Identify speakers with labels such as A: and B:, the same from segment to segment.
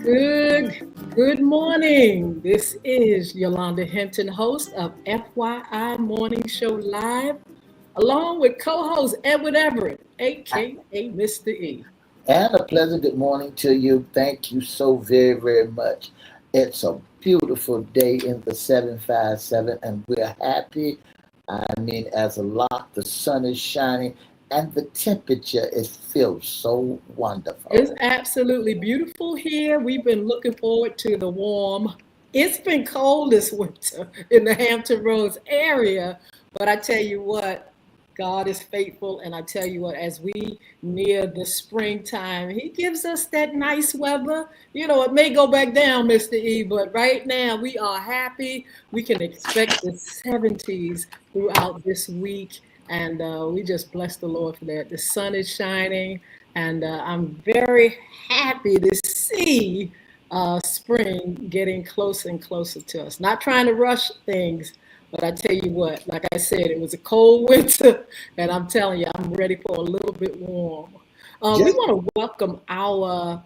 A: Good morning. This is Yolanda Hinton, host of FYI Morning Show Live, along with co-host Edward Everett, aka Mr. E.
B: And a pleasant good morning to you. Thank you so very, very much. It's a beautiful day in the 757, and we're happy. I mean, as a lot, the sun is shining, and the temperature feels so wonderful.
A: It's absolutely beautiful here. We've been looking forward to the warm. It's been cold this winter in the Hampton Roads area, but I tell you what, God is faithful, and I tell you what, as we near the springtime, He gives us that nice weather. You know, it may go back down, Mr. E, but right now we are happy. We can expect the 70s throughout this week, and we just bless the Lord for that. The sun is shining, and I'm very happy to see spring getting closer and closer to us. Not trying to rush things, but I tell you what, like I said, it was a cold winter, and I'm telling you, I'm ready for a little bit warm. We want to welcome our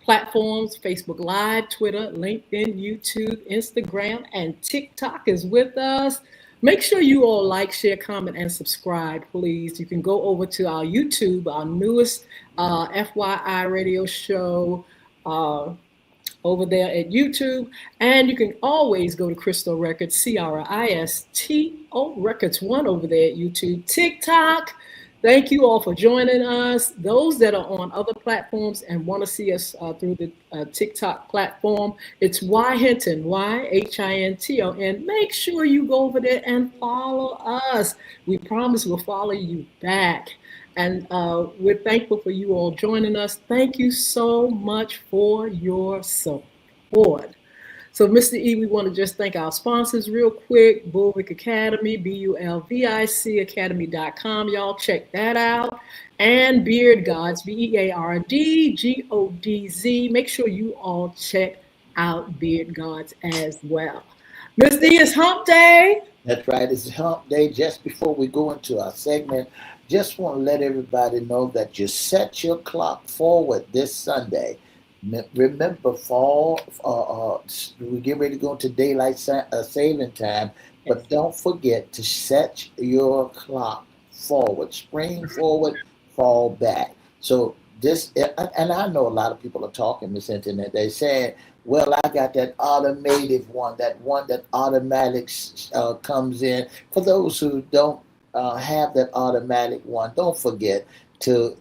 A: platforms: Facebook Live, Twitter, LinkedIn, YouTube, Instagram, and TikTok is with us. Make sure you all like, share, comment, and subscribe, please. You can go over to our YouTube, our newest FYI radio show over there at YouTube. And you can always go to Crystal Records, CRISTO Records 1 over there at YouTube. TikTok. Thank you all for joining us. Those that are on other platforms and want to see us through the TikTok platform, it's Y Hinton, YHINTON. Make sure you go over there and follow us. We promise we'll follow you back. And we're thankful for you all joining us. Thank you so much for your support. So, Mr. E, we want to just thank our sponsors real quick. Bulvic Academy, BULVIC Academy.com. Y'all check that out. And Beard Gods, BEARDGODZ. Make sure you all check out Beard Gods as well. Mr. E, it's hump day.
B: That's right. It's hump day. Just before we go into our segment, just want to let everybody know that you set your clock forward this Sunday. Remember, fall, we get ready to go into daylight saving time, but don't forget to set your clock forward, spring forward, fall back. So this, and I know a lot of people are talking this internet. They're saying, well, I got that automated one that automatic comes in. For those who don't have that automatic one, don't forget to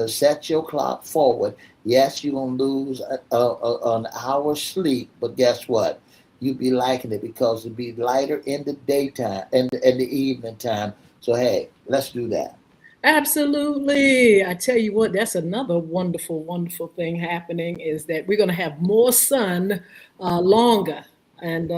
B: set your clock forward. Yes, you're going to lose an hour's sleep, but guess what? You'll be liking it because it'll be lighter in the daytime and the evening time. So, hey, let's do that.
A: Absolutely. I tell you what, that's another wonderful, wonderful thing happening is that we're going to have more sun longer. And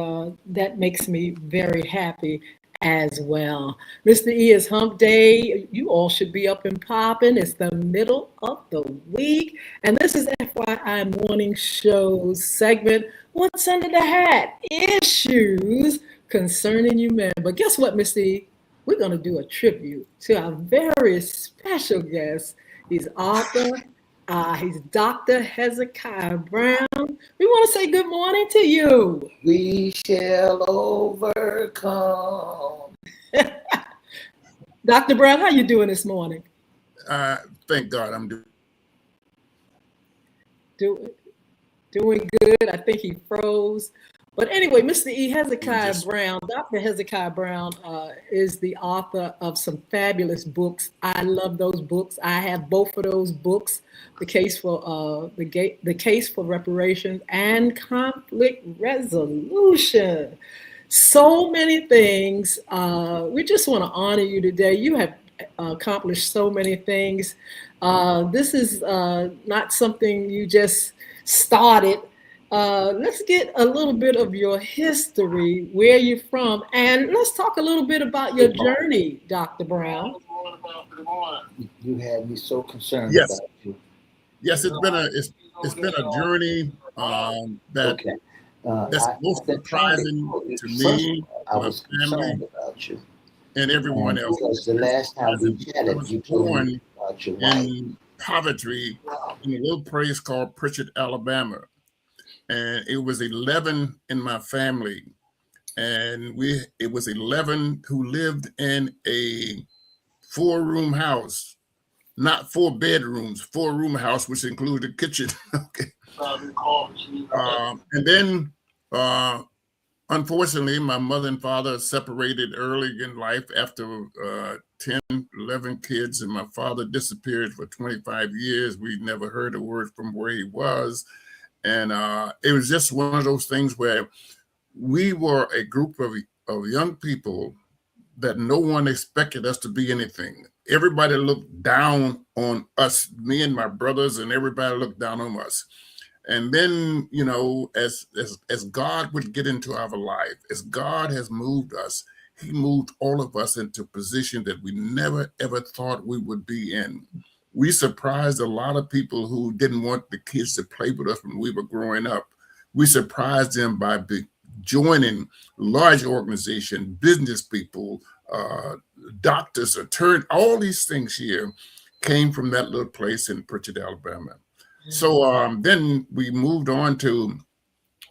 A: that makes me very happy as well. Mr. E, is hump day. You all should be up and popping. It's the middle of the week. And this is FYI Morning Show's segment, What's Under the Hat? Issues concerning you men. But guess what, Mr. E? We're going to do a tribute to our very special guest. He's author. He's Dr. Hezekiah Brown. We want to say good morning to you.
B: We shall overcome.
A: Dr. Brown, how you doing this morning?
C: Thank God I'm
A: doing good. I think he froze. But anyway, Mr. E. Hezekiah Brown, Dr. Hezekiah Brown is the author of some fabulous books. I love those books. I have both of those books, The Case for Reparations and Conflict Resolution. So many things. We just want to honor you today. You have accomplished so many things. This is not something you just started. Let's get a little bit of your history, where you're from, and let's talk a little bit about your journey, Dr. Brown.
B: You had me so concerned
C: Yes.
B: about you.
C: Yes, it's been a journey that's most surprising to me, my family,
B: about you.
C: and everyone else.
B: Because the last time we chatted,
C: I was
B: you told
C: born
B: me about your wife.
C: in poverty in a little place called Pritchard, Alabama. And it was 11 in my family. And it was 11 who lived in a 4-room house, not 4 bedrooms, 4-room house, which included a kitchen. Okay. And then, unfortunately, my mother and father separated early in life after 10, 11 kids, and my father disappeared for 25 years. We never heard a word from where he was. And it was just one of those things where we were a group of young people that no one expected us to be anything. Everybody looked down on us, me and my brothers, and everybody looked down on us. And then, you know, as God would get into our life, as God has moved us, he moved all of us into a position that we never, ever thought we would be in. We surprised a lot of people who didn't want the kids to play with us when we were growing up. We surprised them by joining large organizations, business people, doctors, attorneys. All these things here came from that little place in Pritchard, Alabama. So then we moved on to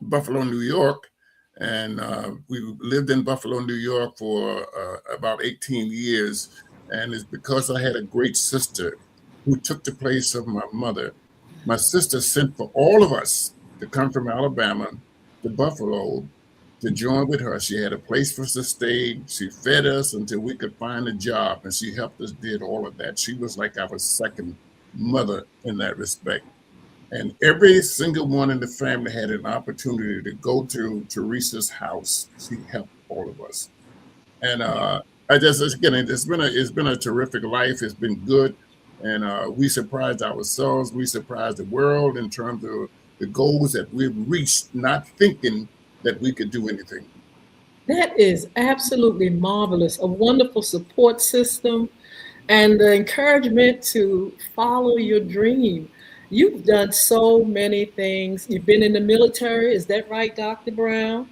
C: Buffalo, New York, and we lived in Buffalo, New York for about 18 years. And it's because I had a great sister who took the place of my mother. My sister sent for all of us to come from Alabama to Buffalo to join with her. She had a place for us to stay. She fed us until we could find a job, and she helped us did all of that. She was like our second mother in that respect. And every single one in the family had an opportunity to go to Teresa's house. She helped all of us. And again, it's been a terrific life. It's been good. And we surprised ourselves. We surprised the world in terms of the goals that we've reached, not thinking that we could do anything.
A: That is absolutely marvelous. A wonderful support system and the encouragement to follow your dream. You've done so many things. You've been in the military. Is that right, Dr. Brown?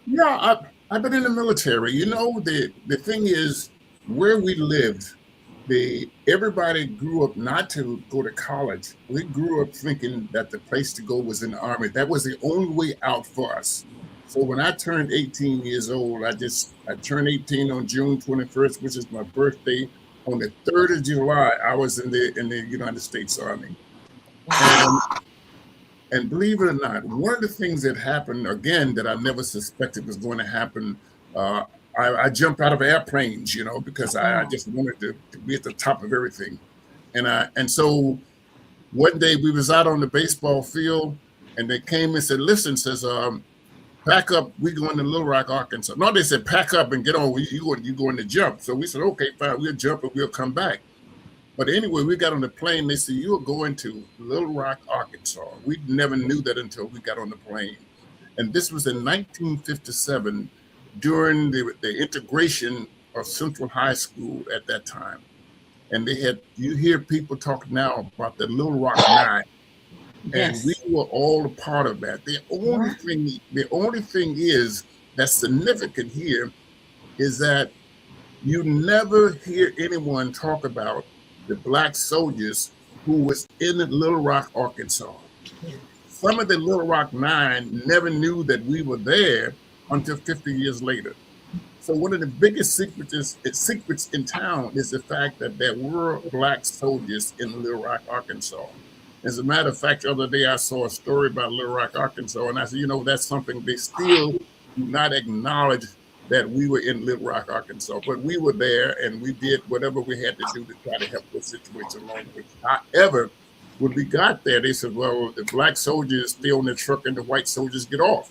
C: Yeah, I've been in the military. You know, the thing is, where we lived, everybody grew up not to go to college. We grew up thinking that the place to go was in the Army. That was the only way out for us. So when I turned 18 years old, I turned 18 on June 21st, which is my birthday. On the 3rd of July, I was in the United States Army. And believe it or not, one of the things that happened, again, that I never suspected was going to happen, I jumped out of airplanes, you know, because I just wanted to be at the top of everything. And so one day we was out on the baseball field, and they came and said, listen, says, pack up, we going to Little Rock, Arkansas. No, they said, pack up and get on, you going to jump. So we said, okay, fine, we'll jump and we'll come back. But anyway, we got on the plane. They said, you're going to Little Rock, Arkansas. We never knew that until we got on the plane. And this was in 1957 during the integration of Central High School at that time. And you hear people talk now about the Little Rock Nine. Yes. And we were all a part of that. The only thing is that's significant here is that you never hear anyone talk about the Black soldiers who was in Little Rock, Arkansas. Some of the Little Rock Nine never knew that we were there until 50 years later. So one of the biggest secrets in town is the fact that there were Black soldiers in Little Rock, Arkansas. As a matter of fact, the other day I saw a story about Little Rock, Arkansas, and I said, you know, that's something they still do not acknowledge, that we were in Little Rock, Arkansas, but we were there and we did whatever we had to do to try to help the situation along. However, when we got there, they said, well, the Black soldiers stay on the truck and the white soldiers get off.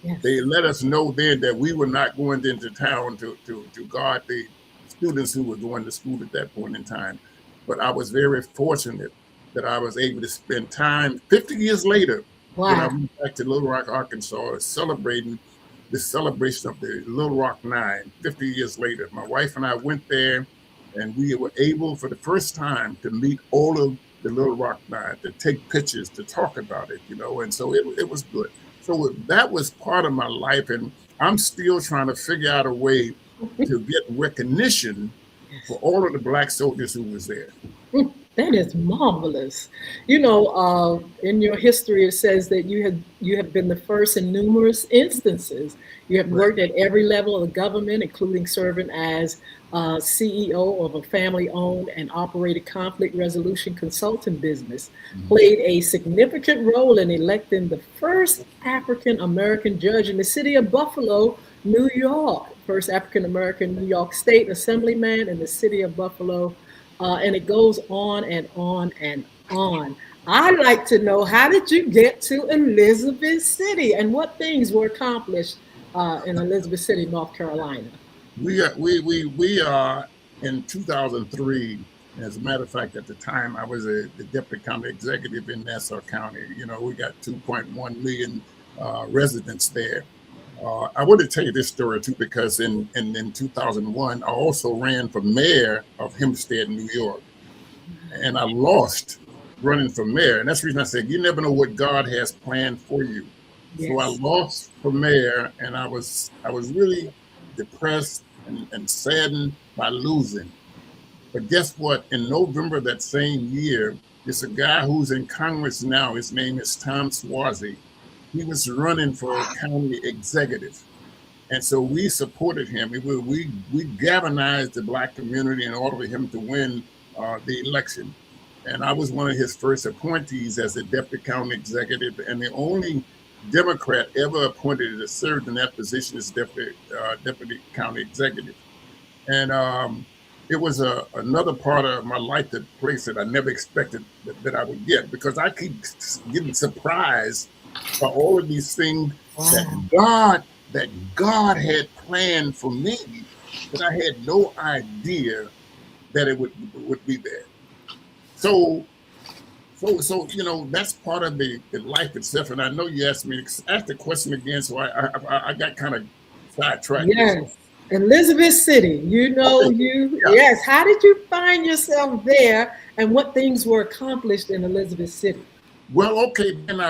C: Yes. They let us know then that we were not going into town to guard the students who were going to school at that point in time. But I was very fortunate that I was able to spend time 50 years later when I went back to Little Rock, Arkansas, celebrating the celebration of the Little Rock Nine 50 years later. My wife and I went there, and we were able for the first time to meet all of the Little Rock Nine, to take pictures, to talk about it, you know, and so it was good. So that was part of my life, and I'm still trying to figure out a way to get recognition for all of the Black soldiers who was there.
A: That is marvelous. You know, in your history, it says that you have been the first in numerous instances. You have
C: Right.
A: worked at every level of the government, including serving as CEO of a family-owned and operated conflict resolution consulting business.
C: Mhm.
A: Played a significant role in electing the first African American judge in the city of Buffalo, New York. First African American New York State Assemblyman in the city of Buffalo, and it goes on and on and on. I'd like to know, how did you get to Elizabeth City and what things were accomplished in Elizabeth City, North Carolina?
C: We are in 2003. As a matter of fact, at the time, I was the deputy county executive in Nassau County. You know, we got 2.1 million residents there. I want to tell you this story too, because in 2001, I also ran for mayor of Hempstead, New York, and I lost running for mayor. And that's the reason I said you never know what God has planned for you. So I
A: Yes.
C: lost for mayor, and I was really depressed and saddened by losing. But guess what? In November that same year, there's a guy who's in Congress now. His name is Tom Swazi. He was running for county executive. And so we supported him. We galvanized the Black community in order for him to win the election. And I was one of his first appointees as a deputy county executive, and the only Democrat ever appointed that served in that position as deputy county executive. And it was another part of my life, that place that I never expected that I would get, because I keep getting surprised by all of these things that
A: Wow.
C: God that God had planned for me, that I had no idea that it would be there. So that's part of the life itself. And I know you asked me to ask the question again, so I got kind of sidetracked there. So
A: Yes. Elizabeth City,
C: okay, yeah.
A: yes. How did you find yourself there and what things were accomplished in Elizabeth City?
C: Well, okay, then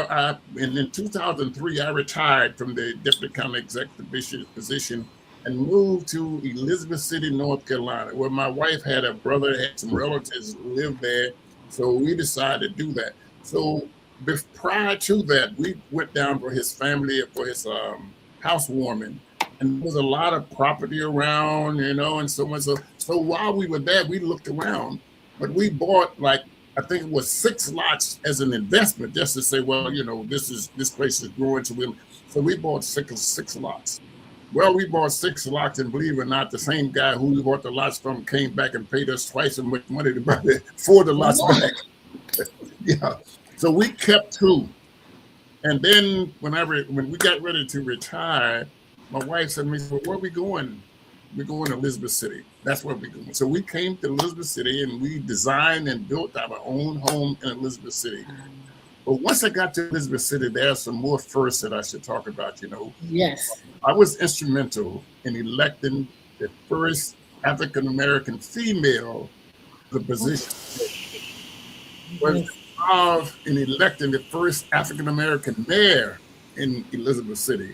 C: in 2003, I retired from the deputy county executive position and moved to Elizabeth City, North Carolina, where my wife had a brother, had some relatives who lived there. So we decided to do that. So prior to that, we went down for his family, for his housewarming. And there was a lot of property around, and so on. So while we were there, we looked around, but we bought, like, I think it was 6 lots as an investment, just to say, well, this place is growing. So we bought six lots. Well, we bought 6 lots, and believe it or not, the same guy who we bought the lots from came back and paid us twice as much money to buy for the lots back. Yeah. So we kept 2. And then when we got ready to retire, my wife said to me, "Well, where are we going?" "We're going to Elizabeth City." That's where we're going. So we came to Elizabeth City, and we designed and built our own home in Elizabeth City. But once I got to Elizabeth City, there are some more firsts that I should talk about.
A: Yes.
C: I was instrumental in electing the first African American female to the position. Was
A: Yes.
C: involved in electing the first African American mayor in Elizabeth City.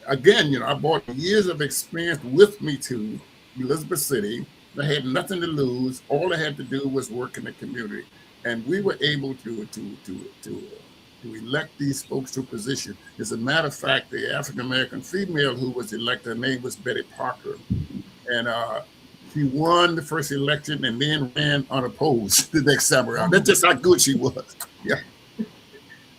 C: Again, I brought years of experience with me to Elizabeth City. I had nothing to lose. All I had to do was work in the community, and we were able to elect these folks to position. As a matter of fact, the African American female who was elected, her name was Betty Parker, and she won the first election and then ran unopposed the next time around. That's just how good she was. Yeah.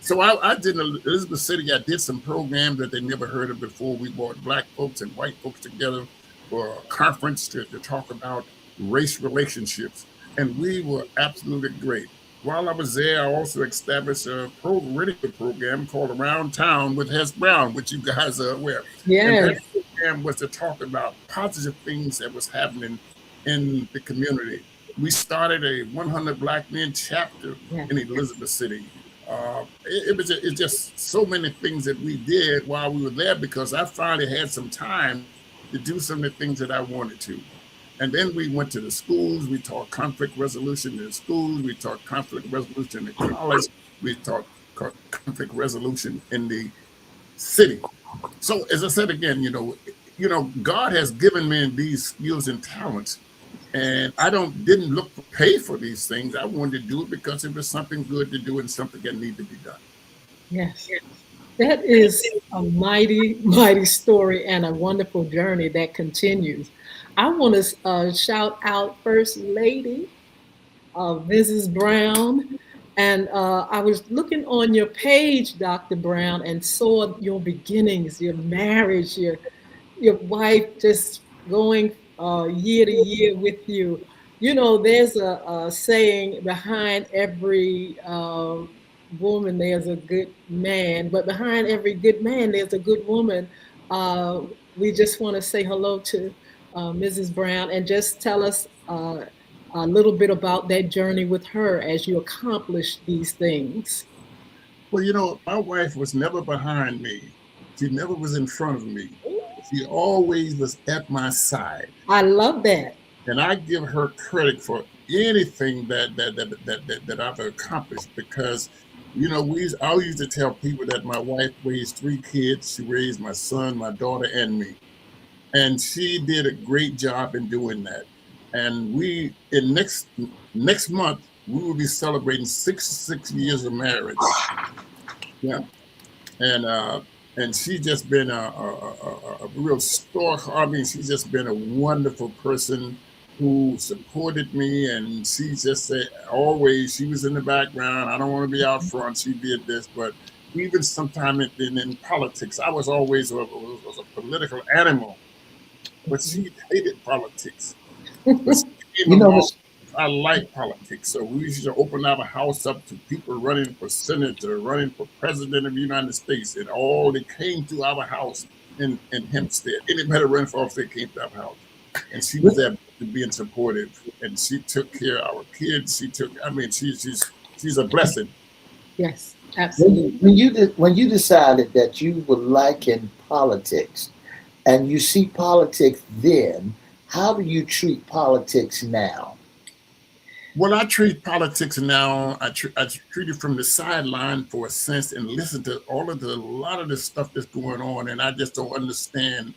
C: So I did in Elizabeth City. I did some programs that they never heard of before. We brought Black folks and white folks together for a conference to talk about race relationships, and we were absolutely great. While I was there, I also established a radio program called Around Town with Hes Brown, which you guys are aware. And that
A: Yes.
C: program was to talk about positive things that was happening in the community. We started a 100 Black Men chapter
A: Yes.
C: in Elizabeth City. It's just so many things that we did while we were there, because I finally had some time to do some of the things that I wanted to. And then we went to the schools. We taught conflict resolution in the schools. We taught conflict resolution in college. We taught conflict resolution in the city. So as I said again, God has given me these skills and talents, And I didn't look for pay for these things. I wanted to do it because it was something good to do and something that needed to be done.
A: Yes. That is a mighty, mighty story and a wonderful journey that continues. I want to shout out First Lady, Mrs. Brown. And I was looking on your page, Dr. Brown, and saw your beginnings, your marriage, your wife just going year to year with you. You know, there's a saying behind every woman, there's a good man, but behind every good man, there's a good woman. We just want to say hello to Mrs. Brown and just tell us a little bit about that journey with her as you accomplish these things.
C: Well, you know, my wife was never behind me. She never was in front of me. She always was at my side.
A: I love that.
C: And I give her credit for anything that I've accomplished because, you know, I used to tell people that my wife raised 3 kids. She raised my son, my daughter, and me. And she did a great job in doing that. And next month, we will be celebrating 66 years of marriage. Yeah. And she's just been a real star. I mean, she's just been a wonderful person who supported me, and she just said always she was in the background. I don't want to be out front. She did this, but even sometime in politics, I was always was a political animal, but she hated politics. But she came along, I like politics, so we used to open our house up to people running for senator, running for president of the United States, and all they came to our house in Hempstead. Anybody running for office, they came to our house, and she was there being supportive, and she took care of our kids. I mean, she's a blessing.
A: Yes, absolutely.
B: When you decided that you were liking politics, and you see politics then, how do you treat politics now?
C: Well, I treat politics now, I treat it from the sideline for a sense and listen to a lot of the stuff that's going on. And I just don't understand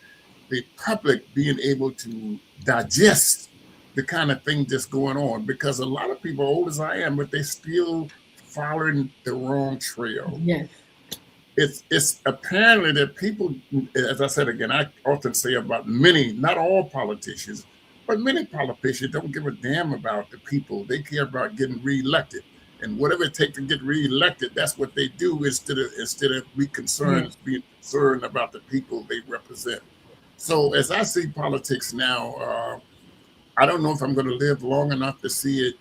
C: the public being able to digest the kind of thing that's going on, because a lot of people, old as I am, but they still following the wrong trail.
A: Yes.
C: It's apparently that people, as I said again, I often say about many, not all politicians, but many politicians don't give a damn about the people. They care about getting reelected, and whatever it takes to get reelected, that's what they do instead of being concerned about the people they represent. So as I see politics now, I don't know if I'm going to live long enough to see it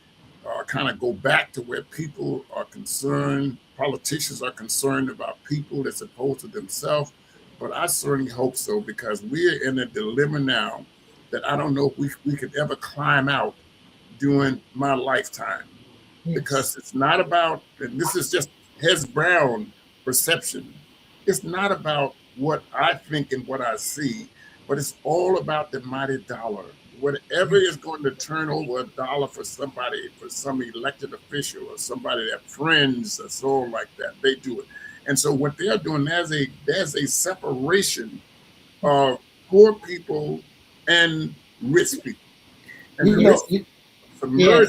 C: kind of go back to where people are concerned, politicians are concerned about people as opposed to themselves. But I certainly hope so, because we're in a dilemma now that I don't know if we could ever climb out during my lifetime. Yes. Because it's not about, and this is just Hez Brown perception, it's not about what I think and what I see, but it's all about the mighty dollar. Whatever is going to turn over $1 for somebody, for some elected official or somebody that friends or so like that, they do it. And so what they're doing, there's a separation of poor people and rich people. And they're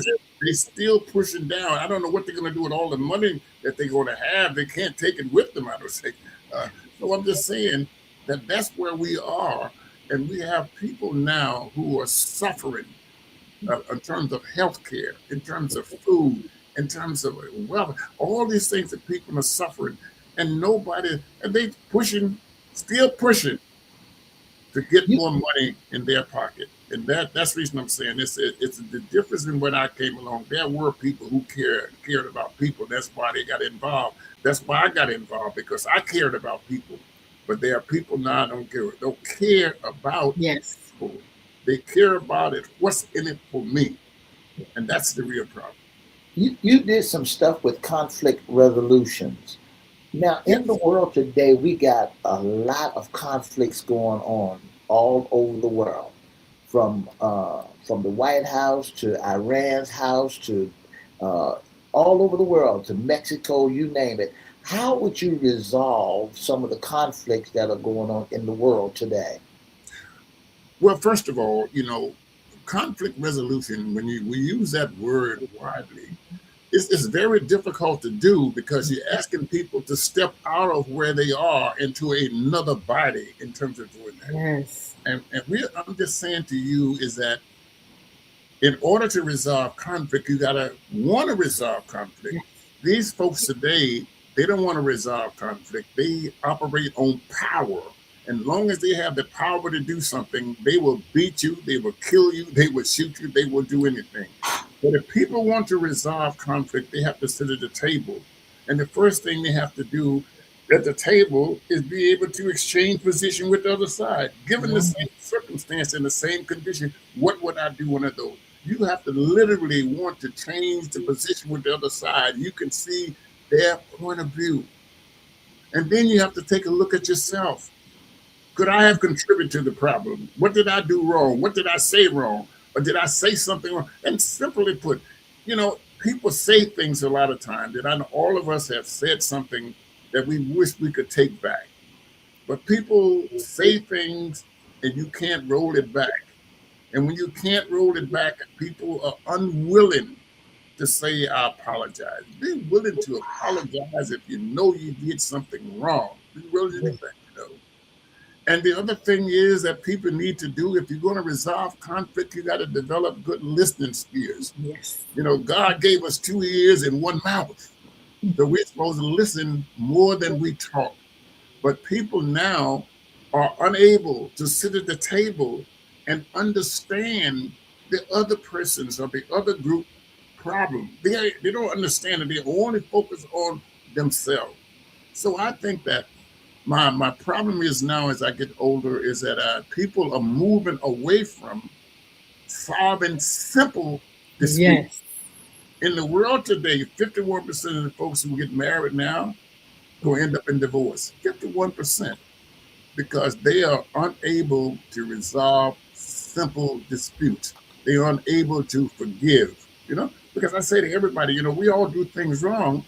C: still pushing down. I don't know what they're going to do with all the money that they're going to have. They can't take it with them, I would say. So I'm just saying that's where we are. And we have people now who are suffering in terms of health care, in terms of food, in terms of wealth, all these things that people are suffering, and they still pushing to get more money in their pocket. And that's the reason I'm saying this. It's the difference in when I came along. There were people who cared about people. That's why they got involved. That's why I got involved, because I cared about people. But there are people now don't care about people. They care about it. What's in it for me? And that's the real problem.
B: You did some stuff with conflict resolutions. Now, in the world today, we got a lot of conflicts going on all over the world, from the White House to Iran's house to all over the world, to Mexico, you name it. How would you resolve some of the conflicts that are going on in the world today?
C: Well, first of all, conflict resolution, when we use that word widely, it's very difficult to do because you're asking people to step out of where they are into another body in terms of doing that.
A: Yes.
C: And I'm just saying to you is that in order to resolve conflict, you got to want to resolve conflict.
A: Yes.
C: These folks today, they don't want to resolve conflict. They operate on power. And as long as they have the power to do something, they will beat you, they will kill you, they will shoot you, they will do anything. But if people want to resolve conflict, they have to sit at the table. And the first thing they have to do at the table is be able to exchange position with the other side. Given the same circumstance and the same condition, what would I do under those? You have to literally want to change the position with the other side. You can see their point of view. And then you have to take a look at yourself. Could I have contributed to the problem? What did I do wrong? What did I say wrong? Or did I say something wrong? And simply put, people say things a lot of times that I know all of us have said something that we wish we could take back. But people say things and you can't roll it back. And when you can't roll it back, people are unwilling to say, I apologize. Be willing to apologize if you know you did something wrong. Be willing to do that, And the other thing is that people need to do, if you're going to resolve conflict, you got to develop good listening skills.
A: Yes.
C: God gave us 2 ears and 1 mouth. So we're supposed to listen more than we talk. But people now are unable to sit at the table and understand the other person's or the other group problem. They don't understand it. They only focus on themselves. So I think that my problem is now as I get older is that people are moving away from solving simple disputes.
A: Yes.
C: In the world today, 51% of the folks who get married now will end up in divorce. 51%. Because they are unable to resolve simple disputes. They are unable to forgive, Because I say to everybody, we all do things wrong.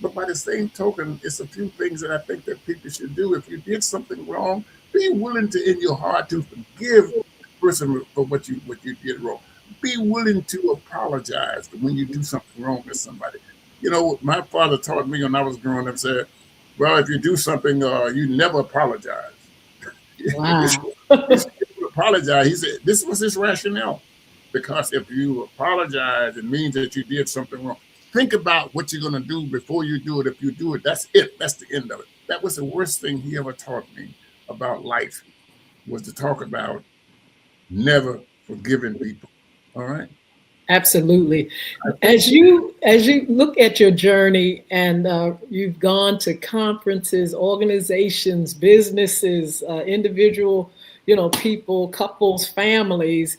C: But by the same token, it's a few things that I think that people should do. If you did something wrong, be willing to, in your heart, to forgive the person for what you did wrong. Be willing to apologize when you do something wrong to somebody. My father taught me when I was growing up, said, well, if you do something, you never apologize.
A: Wow.
C: You should apologize. He said, this was his rationale. Because if you apologize, it means that you did something wrong. Think about what you're going to do before you do it. If you do it, that's it. That's the end of it. That was the worst thing he ever taught me about life, was to talk about never forgiving people. All right?
A: Absolutely. As you look at your journey and you've gone to conferences, organizations, businesses, individual, people, couples, families,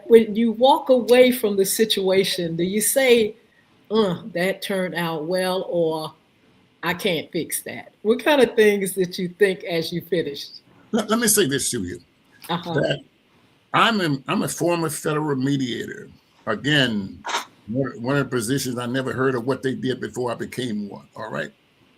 A: when you walk away from the situation, do you say, that turned out well, or I can't fix that? What kind of things did you think as you finished?
C: Let me say this to you. That I'm a former federal mediator. Again, one of the positions I never heard of what they did before I became one. All right.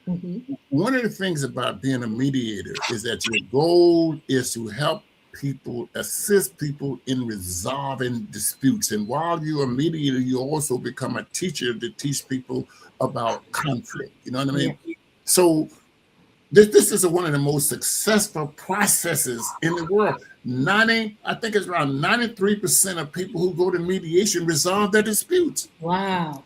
C: Mm-hmm. One of the things about being a mediator is that your goal is to help people, assist people in resolving disputes. And while you're a mediator, you also become a teacher to teach people about conflict. You know what I mean? Yeah. So this is one of the most successful processes in the world. I think it's around 93% of people who go to mediation resolve their disputes.
A: Wow.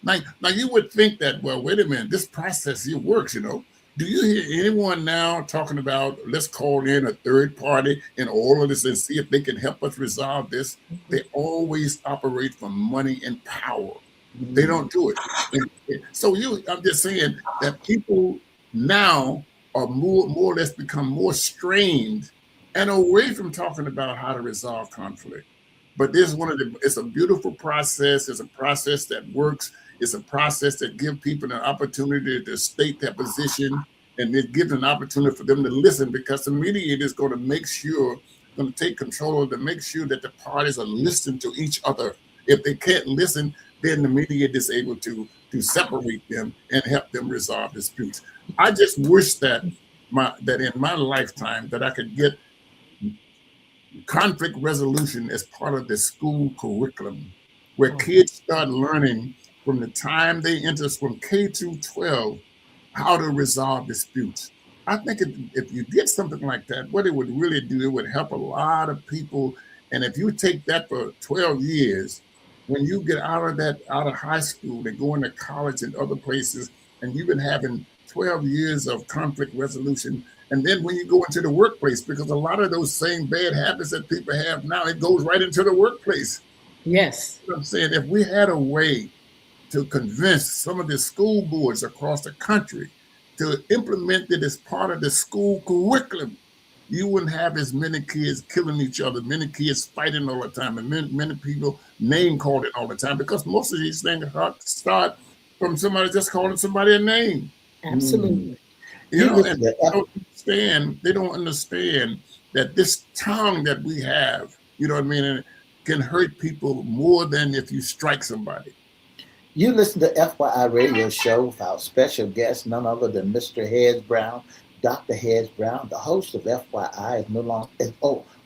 C: Now you would think that, well, wait a minute, this process, it works, Do you hear anyone now talking about, let's call in a third party in all of this and see if they can help us resolve this? Mm-hmm. They always operate from money and power. Mm-hmm. They don't do it. So I'm just saying that people now are more or less become more strained and away from talking about how to resolve conflict. But this is it's a beautiful process. It's a process that works. It's a process that gives people an opportunity to state their position, and it gives an opportunity for them to listen, because the mediator is going to take control to make sure that the parties are listening to each other. If they can't listen, then the mediator is able to separate them and help them resolve disputes. I just wish that in my lifetime that I could get conflict resolution as part of the school curriculum, where kids start learning from the time they enter from K through 12 how to resolve disputes. I think if you get something like that, what it would really do, it would help a lot of people. And if you take that for 12 years, when you get out of high school and go into college and other places, and you've been having 12 years of conflict resolution, and then when you go into the workplace, because a lot of those same bad habits that people have now, it goes right into the workplace.
A: Yes.
C: You know what I'm saying? If we had a way to convince some of the school boards across the country to implement it as part of the school curriculum, you wouldn't have as many kids killing each other, many kids fighting all the time, and many people name calling all the time, because most of these things start from somebody just calling somebody a name.
A: Absolutely.
C: You know, and they don't understand that this tongue that we have, you know what I mean, and can hurt people more than if you strike somebody.
B: You listen to FYI Radio Show with our special guest, none other than Mr. Hez Brown, Dr. Hez Brown. The host of FYI is no longer,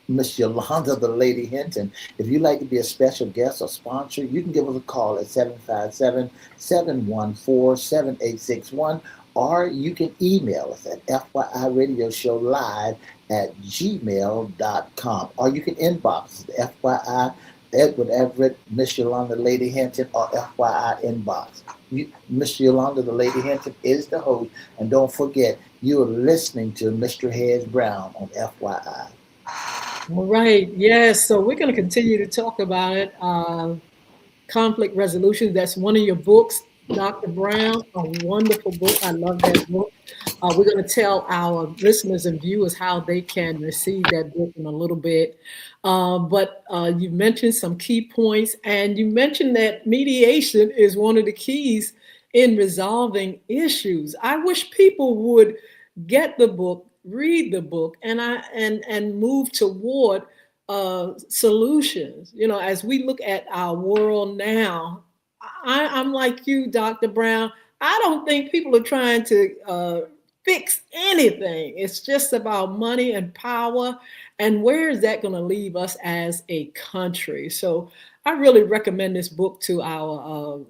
B: Miss Yolanda, the Lady Hinton. If you'd like to be a special guest or sponsor, you can give us a call at 757-714-7861, or you can email us at FYIRadioShowLive@gmail.com, or you can inbox us, FYI Edward Everett, Miss Yolanda, Lady Hinton, or FYI inbox. Miss Yolanda, the Lady Hinton, is the host, and don't forget, you are listening to Mr. Hez Brown on FYI.
A: All right. Yes. So we're going to continue to talk about it. Conflict resolution. That's one of your books, Dr. Brown. A wonderful book. I love that book. We're going to tell our listeners and viewers how they can receive that book in a little bit. But you mentioned some key points, and you mentioned that mediation is one of the keys in resolving issues. I wish people would get the book, read the book, and move toward solutions. You know, as we look at our world now, I'm like you, Dr. Brown. I don't think people are trying to fix anything. It's just about money and power. And where is that going to leave us as a country? So I really recommend this book to our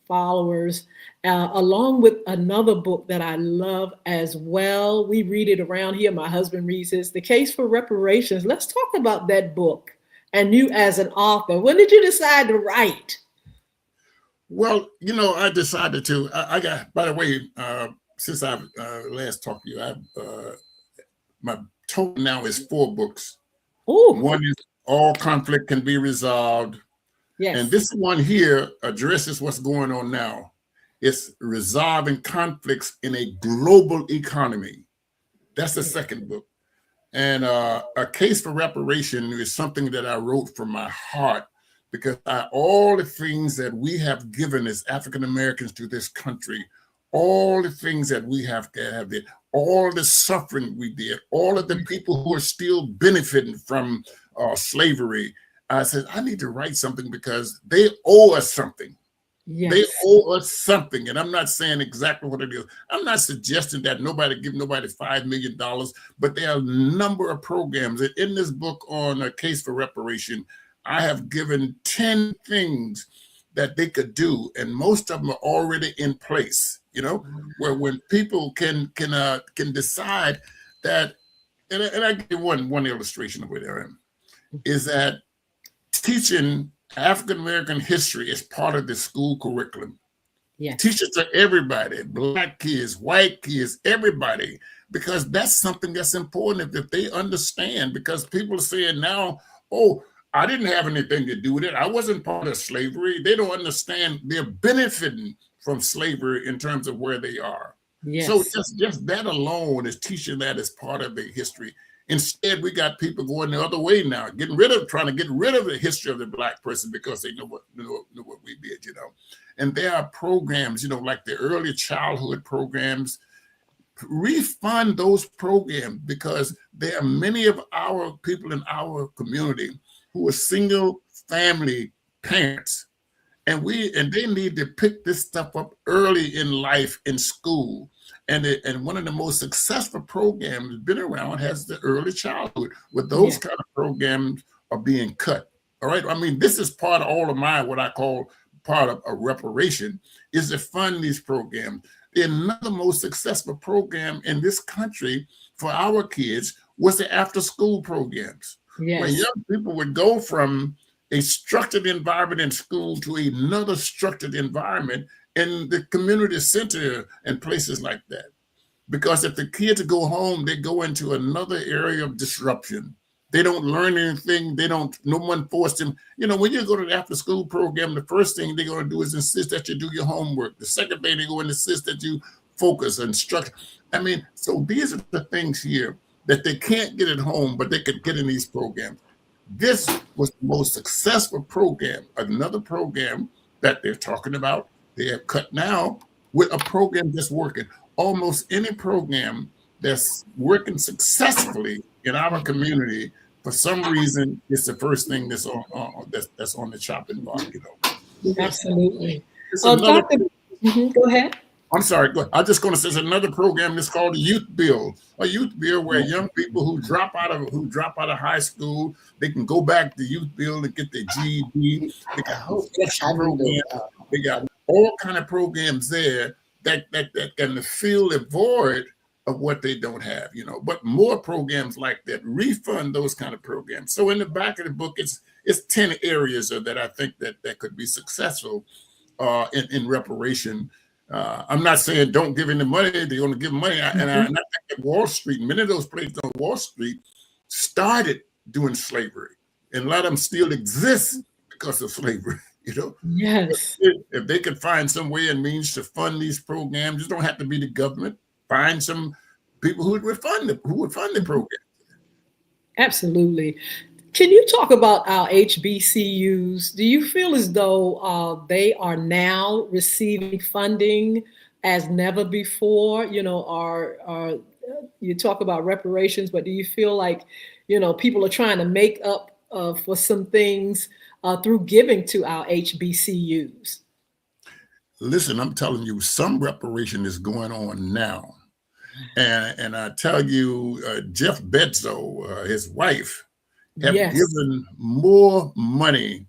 A: followers, along with another book that I love as well. We read it around here. My husband reads it, The Case for Reparations. Let's talk about that book and you as an author. When did you decide to write?
C: Well, you know, I decided to. I got, by the way, since I've last talked to you, my total now is 4 books.
A: Ooh.
C: One is All Conflict Can Be Resolved.
A: Yes.
C: And this one here addresses what's going on now. It's Resolving Conflicts in a Global Economy. That's the second book. And A Case for Reparation is something that I wrote from my heart, because all the things that we have given as African Americans to this country, all the things that we have did, all the suffering we did, all of the people who are still benefiting from slavery, I said, I need to write something because they owe us something.
A: Yes.
C: They owe us something. And I'm not saying exactly what it is. I'm not suggesting that give nobody $5 million, but there are a number of programs. In this book on A Case for Reparation, I have given 10 things that they could do, and most of them are already in place, you know, where when people can decide that, and I give you one illustration of where they're in, is that teaching African-American history is part of the school curriculum.
A: Yes.
C: Teach it to everybody, Black kids, white kids, everybody, because that's something that's important if they understand, because people are saying now, oh, I didn't have anything to do with it. I wasn't part of slavery. They don't understand they're benefiting from slavery in terms of where they are.
A: Yes.
C: So just that alone is teaching that as part of the history. Instead, we got people going the other way now, trying to get rid of the history of the Black person because they know what we did, you know. And there are programs, you know, like the early childhood programs. Refund those programs, because there are many of our people in our community who are single family parents, and they need to pick this stuff up early in life in school And one of the most successful programs been around has the early childhood, where those kind of programs are being cut. All right. I mean, this is part of all of my, what I call part of a reparation, is to fund these programs. Another most successful program in this country for our kids was the after school programs.
A: Yes.
C: Where young people would go from a structured environment in school to another structured environment in the community center and places like that. Because if the kids go home, they go into another area of disruption. They don't learn anything. No one forced them. You know, when you go to the after school program, the first thing they're going to do is insist that you do your homework. The second thing, they're going to insist that you focus and structure. I mean, so these are the things here that they can't get at home, but they could get in these programs. This was the most successful program, another program that they're talking about. They have cut now with a program that's working. Almost any program that's working successfully in our community, for some reason, it's the first thing that's on the chopping block. You know.
A: Absolutely.
C: Go
A: ahead.
C: I'm sorry. I'm just going to say there's another program that's called the Youth Bill. A youth bill where young people who drop out of high school, they can go back to Youth Bill and get their GED. They got all kind of programs there that can fill the void of what they don't have, you know. But more programs like that refund those kind of programs. So in the back of the book, it's 10 areas that I think that could be successful in reparation. I'm not saying don't give any money. They're going to give money. And I think that Wall Street, many of those places on Wall Street started doing slavery. And a lot of them still exist because of slavery, you know?
A: Yes.
C: If they could find some way and means to fund these programs, it don't have to be the government. Find some people who would fund the program. Absolutely.
A: Can you talk about our HBCUs? Do you feel as though they are now receiving funding as never before? You know, you talk about reparations, but do you feel like, you know, people are trying to make up for some things through giving to our HBCUs?
C: Listen, I'm telling you, some reparation is going on now. And I tell you, Jeff Bezos, his wife, have given more money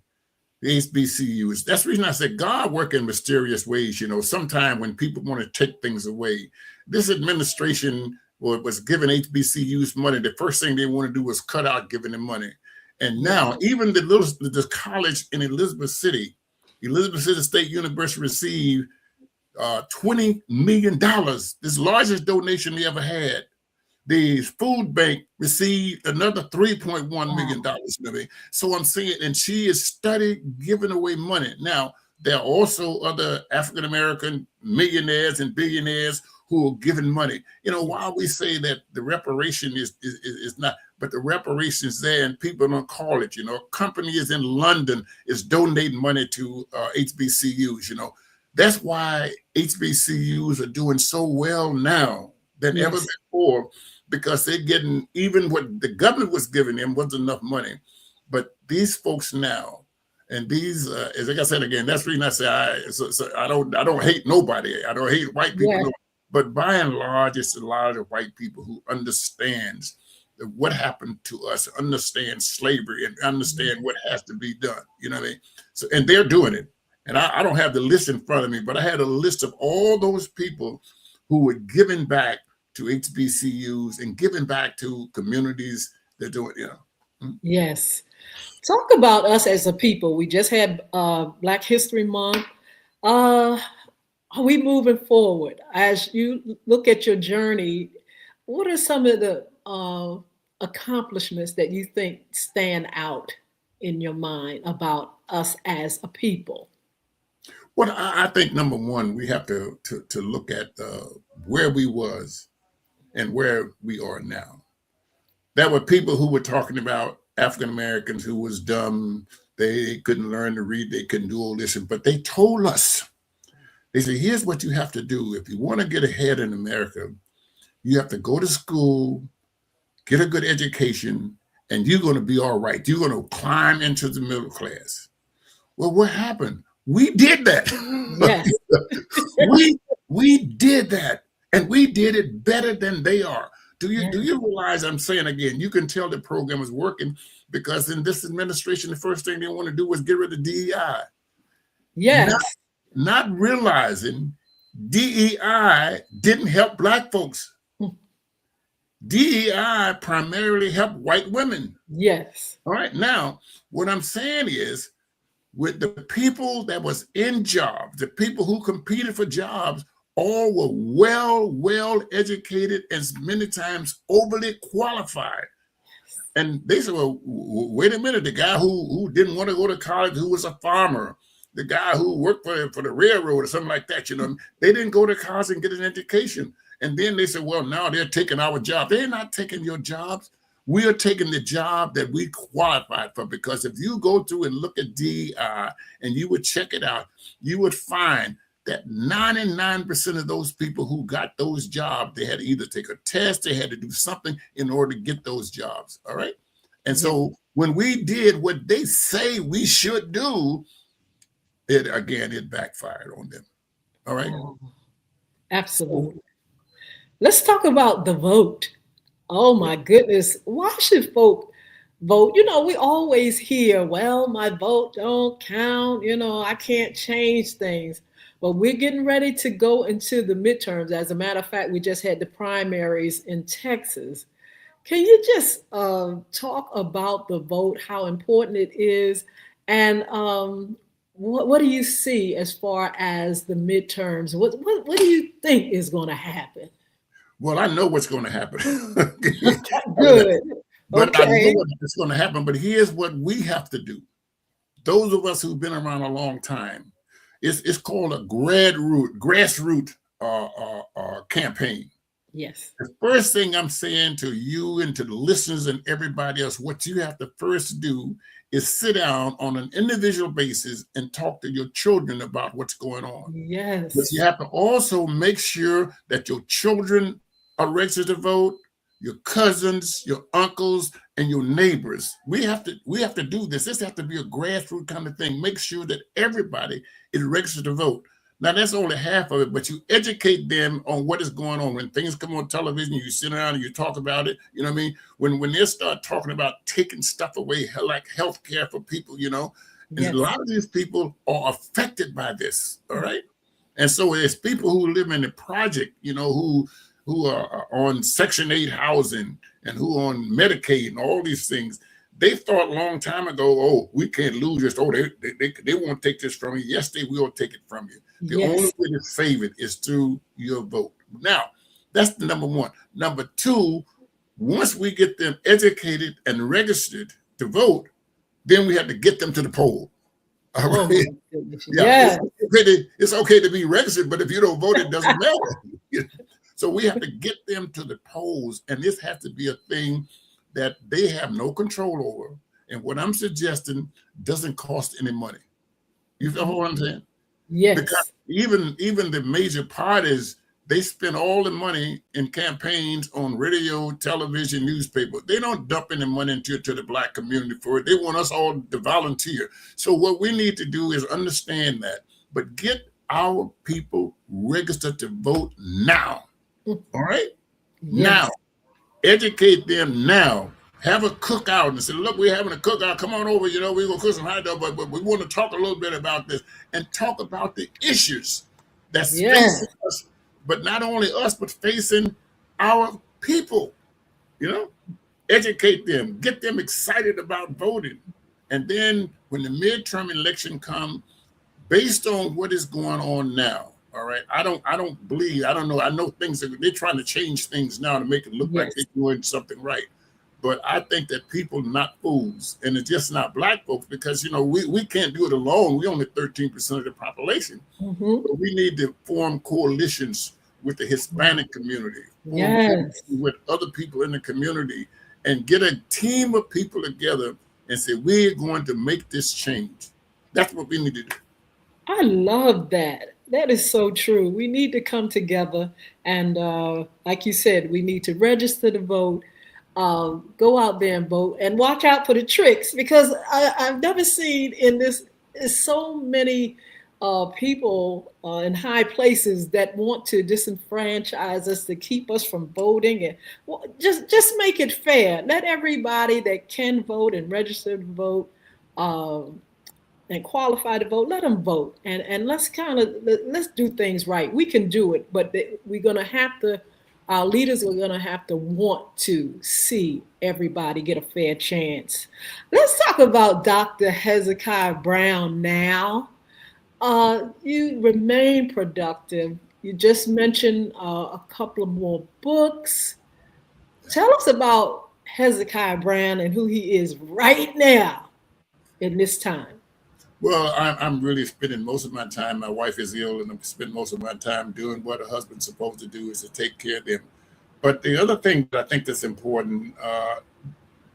C: to HBCUs. That's the reason I said God work in mysterious ways. You know, sometimes when people want to take things away, this administration was giving HBCUs money. The first thing they want to do was cut out giving them money. And now even the college in Elizabeth City State University received $20 million, this largest donation they ever had. The food bank received another $3.1 million. So I'm saying, and she is studying giving away money. Now, there are also other African-American millionaires and billionaires who are giving money. You know, while we say that the reparation is not, but the reparations there and people don't call it, you know, companies in London is donating money to HBCUs, you know. That's why HBCUs are doing so well now than ever before, because they're getting, even what the government was giving them wasn't enough money. But these folks now, and these, as like I said again, that's the reason I say I don't hate nobody. I don't hate white people, but by and large, it's a lot of white people who understands what happened to us, understand slavery, and understand what has to be done. You know what I mean? So, and they're doing it. And I don't have the list in front of me, but I had a list of all those people who were giving back to HBCUs and giving back to communities. They're doing, you know.
A: Yes. Talk about us as a people. We just had Black History Month. Are we moving forward? As you look at your journey, what are some of the accomplishments that you think stand out in your mind about us as a people?
C: Well, I think number one, we have to look at where we was and where we are now. There were people who were talking about African Americans who was dumb. They couldn't learn to read. They couldn't do all this. But they told us, they said, here's what you have to do. If you want to get ahead in America, you have to go to school, get a good education, and you're going to be all right. You're going to climb into the middle class. Well, what happened? We did that.
A: Yes.
C: we did that. And we did it better than they are. Do you realize, I'm saying again, you can tell the program is working because in this administration, the first thing they want to do was get rid of DEI.
A: Yes.
C: Not realizing DEI didn't help Black folks. DEI primarily helped white women.
A: Yes.
C: All right. Now, what I'm saying is, with the people that was in jobs, the people who competed for jobs, all were well educated and many times overly qualified. And they said, well, wait a minute, the guy who didn't want to go to college, who was a farmer, the guy who worked for the railroad or something like that, they didn't go to college and get an education. And then they said, well, now they're taking our job. They're not taking your jobs. We are taking the job that we qualified for, because if you go through and look at DEI and you would check it out, you would find that 99% of those people who got those jobs, they had to either take a test, they had to do something in order to get those jobs. All right. And so when we did what they say we should do, it backfired on them. All right.
A: Oh, absolutely. Let's talk about the vote. Oh my goodness. Why should folk vote? We always hear, well, my vote don't count. I can't change things. But we're getting ready to go into the midterms. As a matter of fact, we just had the primaries in Texas. Can you just talk about the vote, how important it is, and what do you see as far as the midterms? What do you think is going to happen?
C: Well, I know what's going to happen.
A: Good.
C: But I
A: Okay.
C: know what's going to happen. But here's what we have to do. Those of us who've been around a long time, it's called a grassroots campaign.
A: Yes.
C: The first thing I'm saying to you and to the listeners and everybody else, what you have to first do is sit down on an individual basis and talk to your children about what's going on.
A: Yes.
C: But you have to also make sure that your children are registered to vote, your cousins, your uncles, and your neighbors. We have to do this. This has to be a grassroots kind of thing. Make sure that everybody is registered to vote. Now, that's only half of it, but you educate them on what is going on. When things come on television, you sit around and you talk about it. You know what I mean? When they start talking about taking stuff away, like health care for people, and a lot of these people are affected by this, all right? And so there's people who live in the project, who are on Section 8 housing and who are on Medicaid and all these things. They thought a long time ago, oh, we can't lose this. Oh, they won't take this from you. Yes, they will take it from you. The only way to save it is through your vote. Now, that's the number one. Number two, once we get them educated and registered to vote, then we have to get them to the poll. All right? It's okay to be registered, but if you don't vote, it doesn't matter. So we have to get them to the polls, and this has to be a thing that they have no control over. And what I'm suggesting doesn't cost any money. You feel what I'm saying?
A: Yes.
C: Because even the major parties, they spend all the money in campaigns on radio, television, newspaper. They don't dump any money into the Black community for it. They want us all to volunteer. So what we need to do is understand that, but get our people registered to vote now. All right? Yes. Now, educate them now. Have a cookout and say, look, we're having a cookout. Come on over, we're going to cook some hot dog, but we want to talk a little bit about this and talk about the issues that's facing us, but not only us, but facing our people, educate them, get them excited about voting. And then when the midterm election comes, based on what is going on now, all right, I don't know. I know they're trying to change things now to make it look like they're doing something right. But I think that people are not fools, and it's just not Black folks, because, we can't do it alone. We're only 13% of the population. Mm-hmm. But we need to form coalitions with the Hispanic community, with other people in the community, and get a team of people together and say, we're going to make this change. That's what we need to do.
A: I love that. That is so true. We need to come together and, like you said, we need to register to vote, go out there and vote, and watch out for the tricks, because I've never seen in this so many people in high places that want to disenfranchise us to keep us from voting, and well, just make it fair. Let everybody that can vote and register to vote and qualify to vote, let them vote, and let's do things right. We can do it, but we're gonna have to. Our leaders are gonna have to want to see everybody get a fair chance. Let's talk about Dr. Hezekiah Brown now. You remain productive. You just mentioned a couple of more books. Tell us about Hezekiah Brown and who he is right now in this time.
C: Well, I'm really spending most of my time. My wife is ill, and I'm spending most of my time doing what a husband's supposed to do, is to take care of them. But the other thing that I think that's important,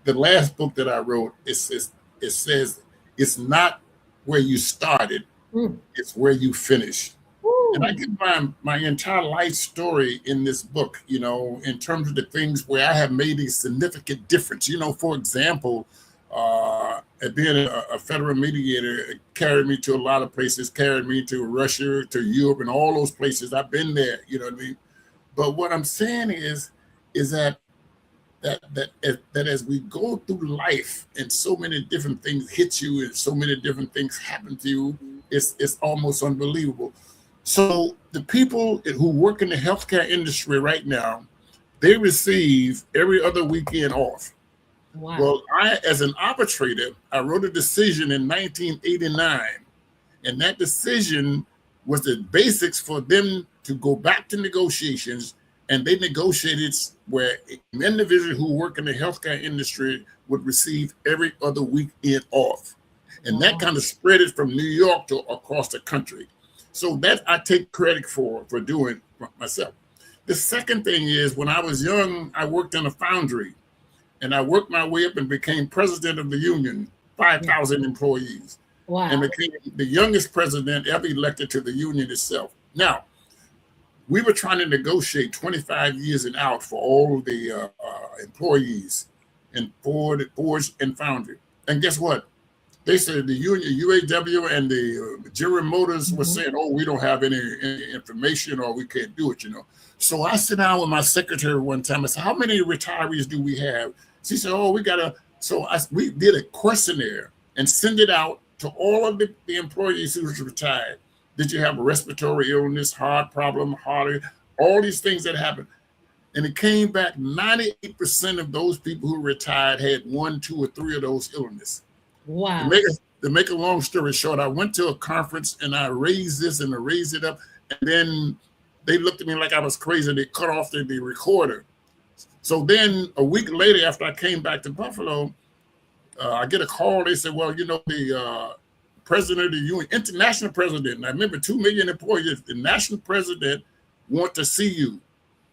C: the last book that I wrote, it says it's not where you started, it's where you finish. And I give my entire life story in this book, in terms of the things where I have made a significant difference. For example, being a federal mediator, it carried me to a lot of places, carried me to Russia, to Europe, and all those places. I've been there, you know what I mean? But what I'm saying is that as we go through life and so many different things hit you and so many different things happen to you, it's almost unbelievable. So the people who work in the healthcare industry right now, they receive every other weekend off.
A: Wow.
C: Well, as an arbitrator, I wrote a decision in 1989, and that decision was the basics for them to go back to negotiations, and they negotiated where individuals who work in the healthcare industry would receive every other weekend off. And that kind of spread it from New York to across the country. So that I take credit for doing myself. The second thing is, when I was young, I worked in a foundry, and I worked my way up and became president of the union, 5,000 employees.
A: Wow.
C: And became the youngest president ever elected to the union itself. Now, we were trying to negotiate 25 years and out for all the employees in Ford and Foundry. And guess what? They said the union, UAW and the General Motors were saying, oh, we don't have any information, or we can't do it, So I sat down with my secretary one time. I said, how many retirees do we have? She said, oh, we got to. So we did a questionnaire and sent it out to all of the employees who was retired. Did you have a respiratory illness, heart problem, all these things that happened? And it came back 98% of those people who retired had 1, 2, or 3 of those illnesses.
A: Wow.
C: To make a long story short, I went to a conference and I raised this and I raised it up. And then they looked at me like I was crazy. They cut off the recorder. So then a week later, after I came back to Buffalo, I get a call. They said, well, the president of the union, international president, and I remember 2 million employees, the national president want to see you.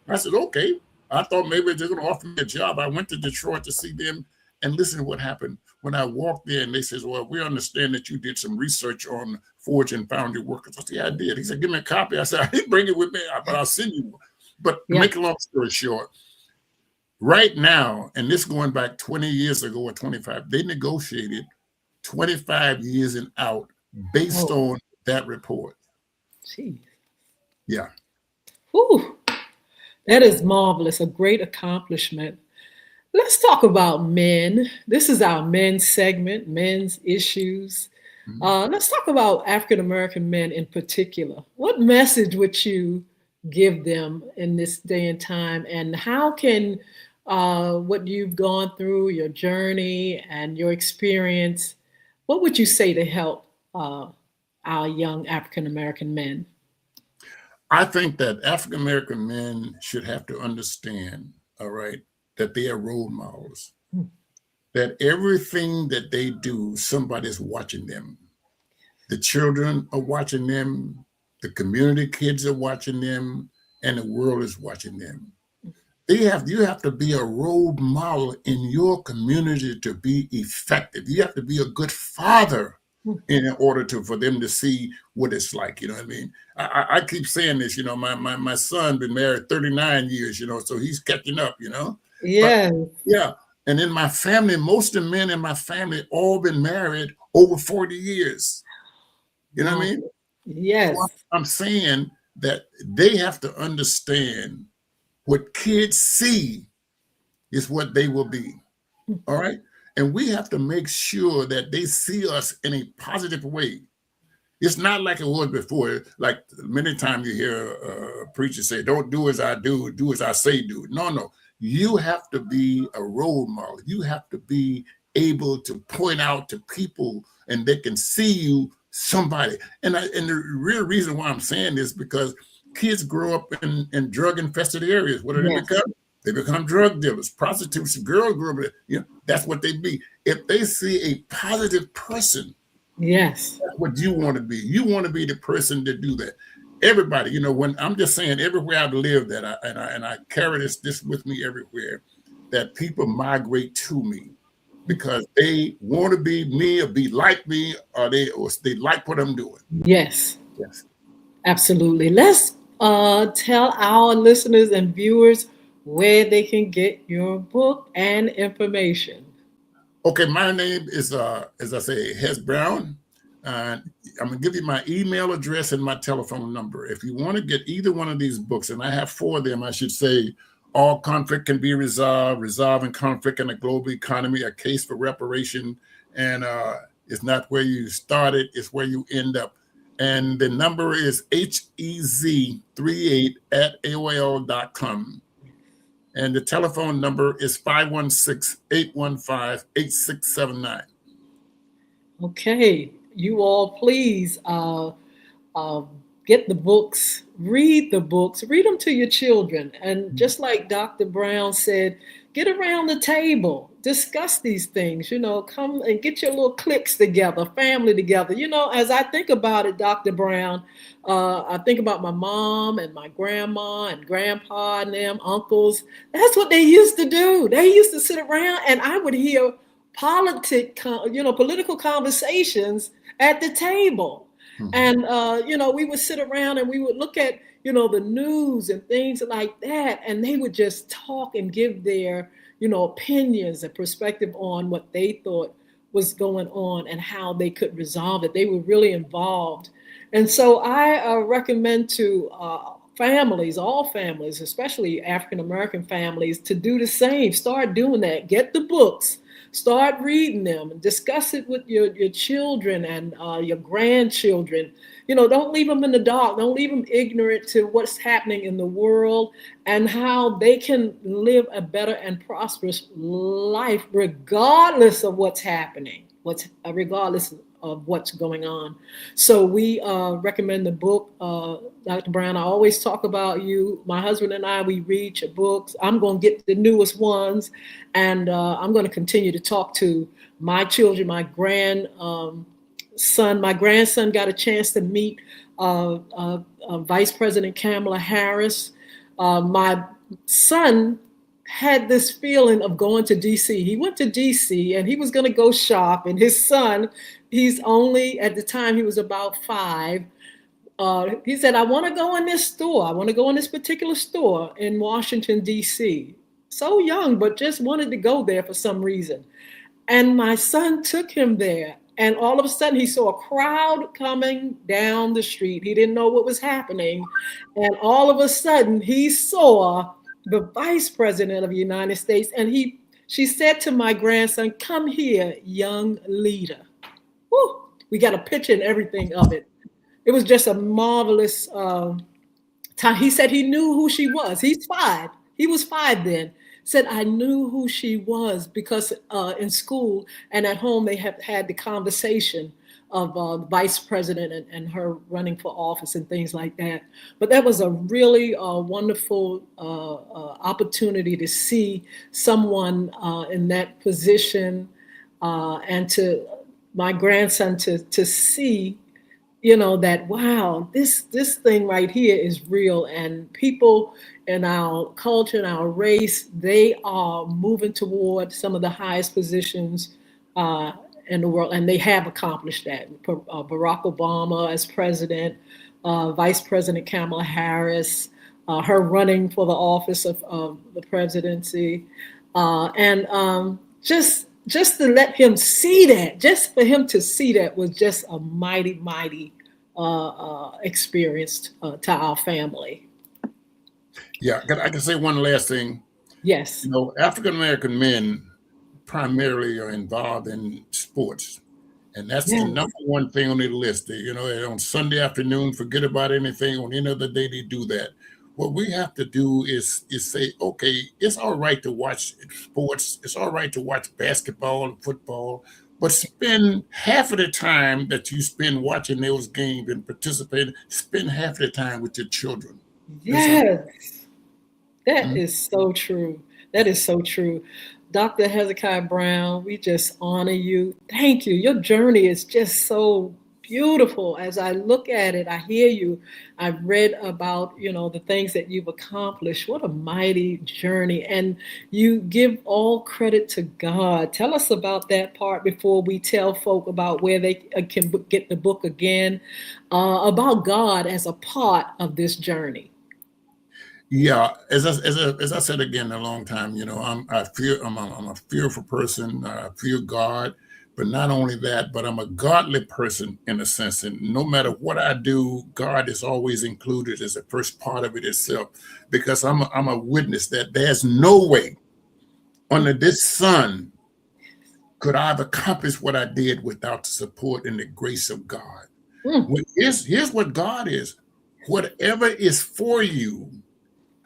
C: I said, okay. I thought maybe they're going to offer me a job. I went to Detroit to see them, and listen to what happened. When I walked in, they said, well, we understand that you did some research on Forge and Foundry workers. I said, yeah, I did. He said, give me a copy. I said, I didn't bring it with me, but I'll send you one. But to make a long story short, right now, and this going back 20 years ago or 25, they negotiated 25 years and out based on that report.
A: Jeez.
C: Yeah.
A: Ooh, that is marvelous. A great accomplishment. Let's talk about men. This is our men's segment, men's issues. Let's talk about African-American men in particular. What message would you give them in this day and time? And how can what you've gone through, your journey and your experience, what would you say to help our young African-American men?
C: I think that African-American men should have to understand, all right, that they are role models, that everything that they do, somebody's watching them. The children are watching them, the community kids are watching them, and the world is watching them. You have to be a role model in your community to be effective. You have to be a good father in order for them to see what it's like. You know what I mean? I keep saying this, my son been married 39 years, so he's catching up,
A: Yeah.
C: Yeah. And in my family, most of the men in my family all been married over 40 years. You know what I mean?
A: Yes.
C: So I'm saying that they have to understand what kids see is what they will be. All right. And we have to make sure that they see us in a positive way. It's not like it was before. Like many times you hear a preacher say, don't do as I do as I say do. No, no. You have to be a role model. You have to be able to point out to people and they can see you somebody. And the real reason why I'm saying this because kids grow up in drug infested areas. What do they
A: Yes.
C: become? They become drug dealers, prostitutes, girls grow up. That's what they be. If they see a positive person,
A: Yes.
C: that's what you want to be. You want to be the person to do that. Everybody, when I'm just saying, everywhere I've lived, and I carry this with me everywhere, that people migrate to me because they want to be me or be like me, or they like what I'm doing.
A: Yes.
C: Yes.
A: Absolutely. Let's tell our listeners and viewers where they can get your book and information.
C: Okay, my name is, as I say, Hez Brown. I'm gonna give you my email address and my telephone number. If you want to get either one of these books, and I have 4 of them, I should say, All Conflict Can Be Resolved, Resolving Conflict in the Global Economy, A Case for Reparation, and it's not where you started, it's where you end up. And the number is HEZ38@AOL.com. And the telephone number is 516-815-8679.
A: Okay. You all, please uh, get the books, read them to your children. And just like Dr. Brown said, get around the table, discuss these things, come and get your little cliques together, family together. As I think about it, Dr. Brown, I think about my mom and my grandma and grandpa and them, uncles. That's what they used to do. They used to sit around and I would hear political conversations at the table. And, we would sit around and we would look at, the news and things like that. And they would just talk and give their, opinions and perspective on what they thought was going on and how they could resolve it. They were really involved. And so I recommend to families, all families, especially African American families, to do the same. Start doing that. Get the books. Start reading them and discuss it with your children and your grandchildren. Don't leave them in the dark. Don't leave them ignorant to what's happening in the world and how they can live a better and prosperous life regardless of what's happening, regardless of what's going on. So we recommend the book, Dr. Brown. I always talk about you. My husband and I, we read your books. I'm going to get the newest ones, and I'm going to continue to talk to my children, my grandson. My grandson got a chance to meet Vice President Kamala Harris. My son had this feeling of going to DC. He went to DC and he was going to go shop. And his son, he's only, at the time he was about 5. He said, I want to go in this store. I want to go in this particular store in Washington, DC. So young, but just wanted to go there for some reason. And my son took him there. And all of a sudden, he saw a crowd coming down the street. He didn't know what was happening. And all of a sudden, he saw the Vice President of the United States. And she said to my grandson, come here, young leader. Woo, we got a picture and everything of it. It was just a marvelous time. He said he knew who she was. He's 5. He was 5 then. Said, I knew who she was because in school and at home, they have had the conversation of the vice president and her running for office and things like that. But that was a really wonderful opportunity to see someone in that position and to my grandson to see that, wow, this thing right here is real. And people in our culture and our race, they are moving toward some of the highest positions in the world. And they have accomplished that. Barack Obama as president, Vice President Kamala Harris, her running for the office of the presidency. And just to let him see that, just for him to see that was just a mighty, mighty experienced to our family.
C: Yeah, I can say one last thing.
A: Yes.
C: You know, African American men primarily are involved in sports. And that's the
A: Yes.
C: number one thing on their list. They, you know, on Sunday afternoon, forget about anything. On any other day, they do that. What we have to do is say, okay, it's all right to watch sports. It's all right to watch basketball and football, but spend half of the time that you spend watching those games and participating, spend half of the time with your children. It's all,
A: Yes. That
C: Mhm.
A: is so true. That is so true. Dr. Hezekiah Brown, we just honor you. Thank you. Your journey is just so beautiful. As I look at it, I hear you. I've read about, the things that you've accomplished. What a mighty journey. And you give all credit to God. Tell us about that part before we tell folk about where they can get the book again, about God as a part of this journey.
C: Yeah, as I said again a long time, you know, I'm a fearful person. I fear God, but not only that, but I'm a godly person in a sense. And no matter what I do, God is always included as a first part of it itself, because I'm a witness that there's no way under this sun could I have accomplished what I did without the support and the grace of God.
A: Mm.
C: Here's what God is. Whatever is for you,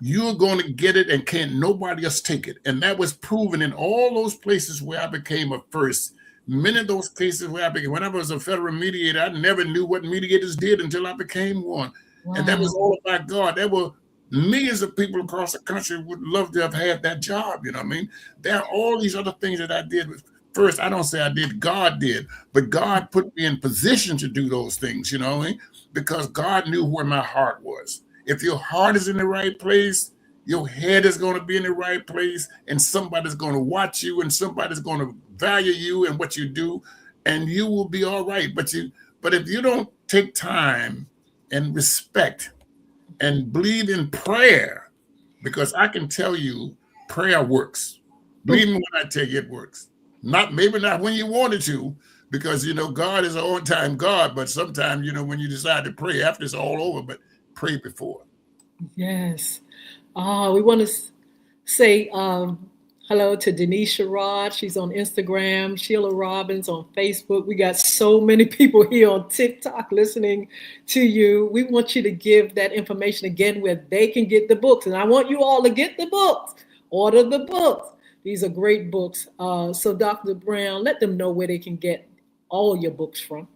C: you're going to get it and can't nobody else take it. And that was proven in all those places where I became a first. Many of those cases where I became, when I was a federal mediator, I never knew what mediators did until I became one. And that was
A: Wow.
C: all about God. There were millions of people across the country would love to have had that job. You know what I mean? There are all these other things that I did. First, I don't say I did, God did, but God put me in position to do those things, you know, because God knew where my heart was. If your heart is in the right place, your head is going to be in the right place, and somebody's going to watch you, and somebody's going to value you and what you do, and you will be all right. But if you don't take time and respect and believe in prayer, because I can tell you, prayer works. Believe me when I tell you it works. Maybe not when you want it to, because God is an on-time God, but sometimes when you decide to pray after it's all over, but pray before.
A: Yes. We want to say hello to Denise Sherrod. She's on Instagram. Sheila Robbins on Facebook. We got so many people here on TikTok listening to you. We want you to give that information again where they can get the books. And I want you all to get the books. Order the books. These are great books. So Dr. Brown, let them know where they can get all your books from.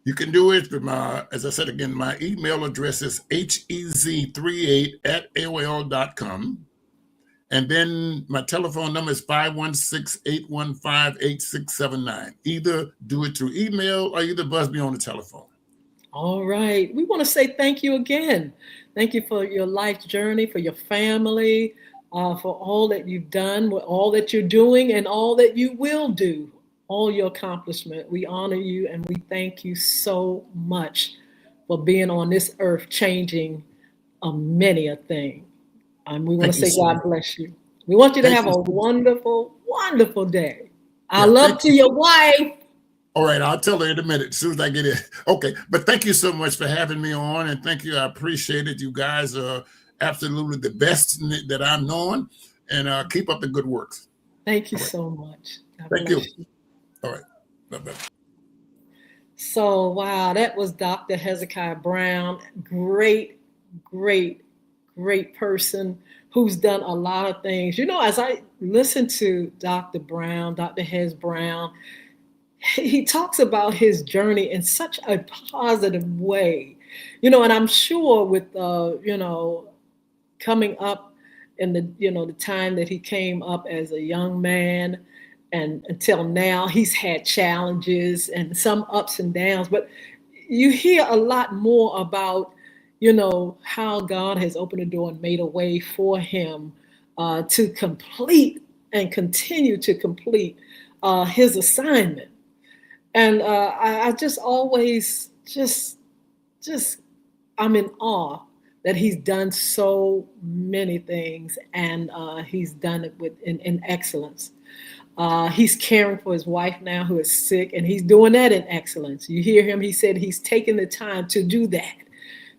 C: You can do it from, as I said again, my email address is hez38@aol.com. And then my telephone number is 516-815-8679. Either do it through email or either buzz me on the telephone.
A: All right. We want to say thank you again. Thank you for your life journey, for your family, for all that you've done, all that you're doing, and all that you will do, all your accomplishment. We honor you and we thank you so much for being on this earth, changing many a thing. We want to
C: Thank you
A: say
C: so
A: God
C: much.
A: bless you. We want you to
C: Thank
A: have
C: you.
A: a wonderful, wonderful day. I
C: Yeah,
A: love
C: thank
A: to
C: you.
A: your wife.
C: All right, I'll tell her in a minute as soon as I get in. Okay, but thank you so much for having me on, and thank you. I appreciate it. You guys are absolutely the best that I'm known, and keep up the good works.
A: Thank you
C: All right,
A: so much. God
C: thank you.
A: bless you.
C: All right, bye-bye.
A: So, wow, that was Dr. Hezekiah Brown. Great, great, great person who's done a lot of things. As I listen to Dr. Brown, Dr. Hez Brown, he talks about his journey in such a positive way. And I'm sure with, coming up in the time that he came up as a young man and until now, he's had challenges and some ups and downs, but you hear a lot more about how God has opened the door and made a way for him to complete and continue to complete his assignment. And I just always just I'm in awe that he's done so many things and he's done it in excellence. He's caring for his wife now who is sick, and he's doing that in excellence. You hear him, he said he's taking the time to do that.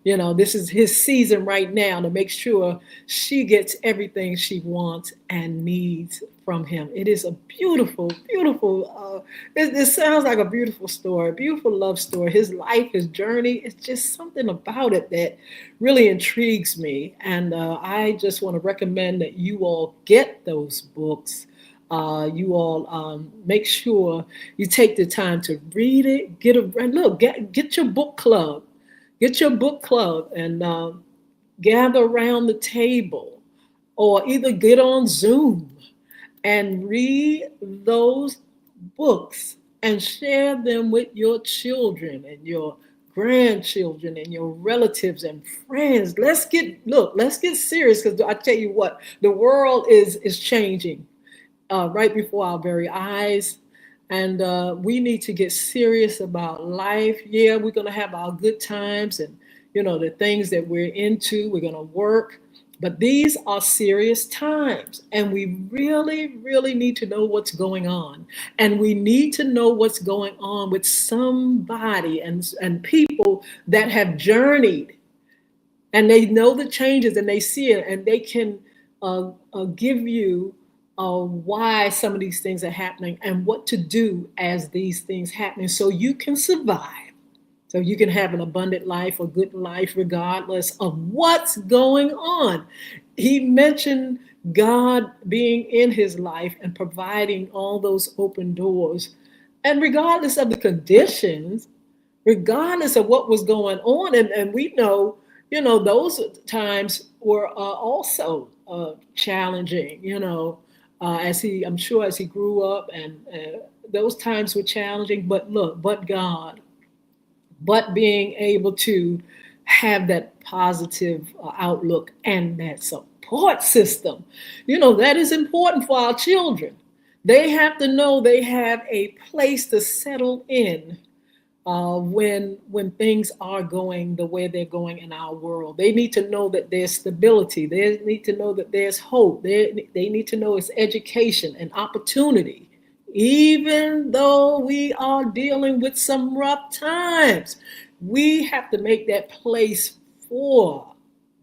A: You know, this is his season right now to make sure she gets everything she wants and needs from him. It is a beautiful, beautiful, it sounds like a beautiful story, beautiful love story. His life, his journey, it's just something about it that really intrigues me. And I just want to recommend that you all get those books. You all make sure you take the time to read it. Get your book club. Get your book club and gather around the table, or either get on Zoom and read those books and share them with your children and your grandchildren and your relatives and friends. Let's get serious, because I tell you what, the world is changing right before our very eyes. And we need to get serious about life. Yeah, we're going to have our good times and, you know, the things that we're into, we're going to work. But these are serious times. And we really, really need to know what's going on. And we need to know what's going on with somebody and people that have journeyed. And they know the changes and they see it, and they can give you why some of these things are happening and what to do as these things happening, so you can survive, so you can have an abundant life, a good life, regardless of what's going on. He mentioned God being in his life and providing all those open doors. And regardless of the conditions, regardless of what was going on, and we know, you know, those times were also challenging, you know, as he grew up, and those times were challenging. But God, but being able to have that positive outlook and that support system, you know, that is important for our children. They have to know they have a place to settle in when things are going the way they're going in our world. They need to know that there's stability. They need to know that there's hope. They need to know it's education and opportunity, even though we are dealing with some rough times. We have to make that place for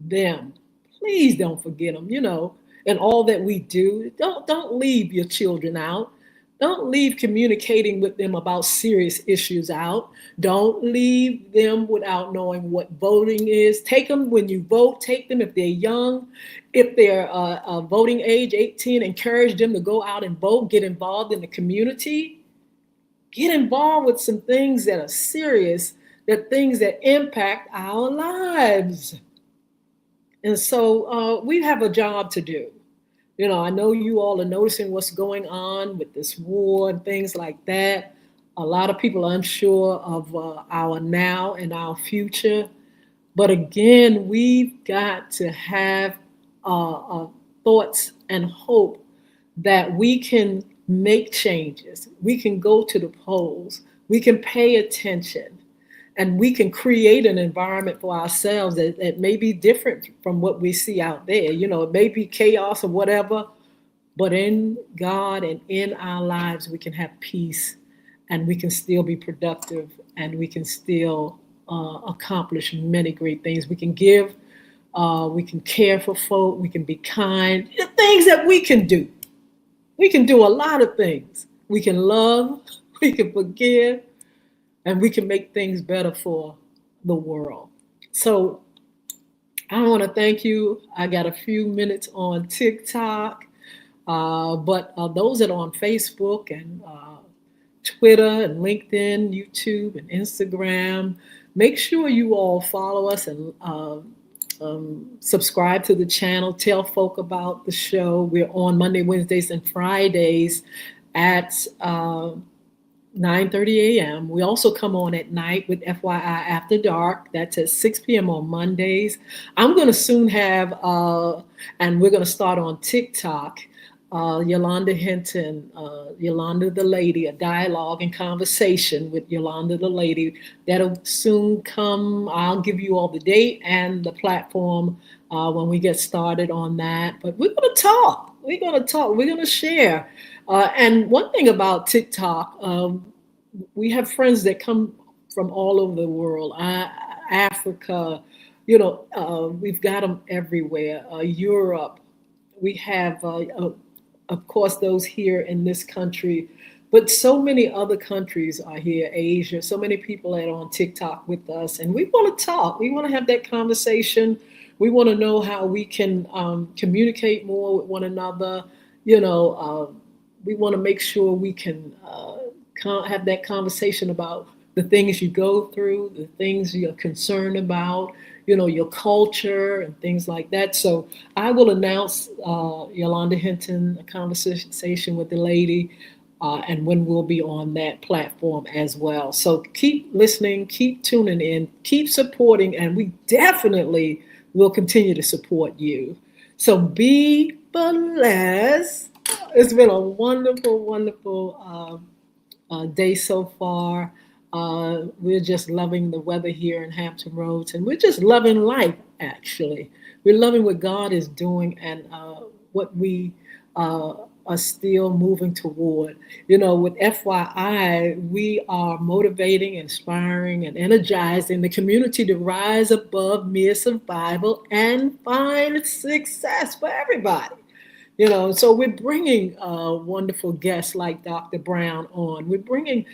A: them. Please don't forget them, you know, and all that we do. Don't leave your children out. Don't leave communicating with them about serious issues out. Don't leave them without knowing what voting is. Take them when you vote. Take them if they're young. If they're voting age 18, encourage them to go out and vote. Get involved in the community. Get involved with some things that are serious, that things that impact our lives. And so we have a job to do. You know, I know you all are noticing what's going on with this war and things like that. A lot of people are unsure of our now and our future. But again, we've got to have thoughts and hope that we can make changes. We can go to the polls. We can pay attention. And we can create an environment for ourselves that may be different from what we see out there. You know, it may be chaos or whatever, but in God and in our lives, we can have peace, and we can still be productive, and we can still accomplish many great things. We can give, we can care for folk, we can be kind. The things that we can do. We can do a lot of things. We can love, we can forgive, and we can make things better for the world. So I want to thank you. I got a few minutes on TikTok, but those that are on Facebook and Twitter and LinkedIn, YouTube and Instagram, make sure you all follow us and subscribe to the channel. Tell folk about the show. We're on Monday, Wednesdays, and Fridays at 9:30 a.m. We also come on at night with FYI After Dark. That's at 6 p.m. on Mondays. I'm going to soon have, and we're going to start on TikTok, Yolanda Hinton, Yolanda the Lady, a dialogue and conversation with Yolanda the Lady. That'll soon come. I'll give you all the date and the platform when we get started on that. But we're going to talk. we're gonna talk. We're gonna share. And one thing about TikTok, we have friends that come from all over the world, Africa. We've got them everywhere. Europe. We have, of course, those here in this country, but so many other countries are here. Asia. So many people that are on TikTok with us, and we want to talk. We want to have that conversation. We want to know how we can communicate more with one another. We want to make sure we can have that conversation about the things you go through, the things you're concerned about, your culture and things like that. So I will announce Yolanda Hinton, a conversation with the lady, and when we'll be on that platform as well. So keep listening, keep tuning in, keep supporting, and we definitely will continue to support you. So be blessed. It's been a wonderful, wonderful day so far. We're just loving the weather here in Hampton Roads, and we're just loving life, actually. We're loving what God is doing and what we are still moving toward. With FYI, we are motivating, inspiring, and energizing the community to rise above mere survival and find success for everybody. So we're bringing wonderful guests like Dr. Brown on. We're bringing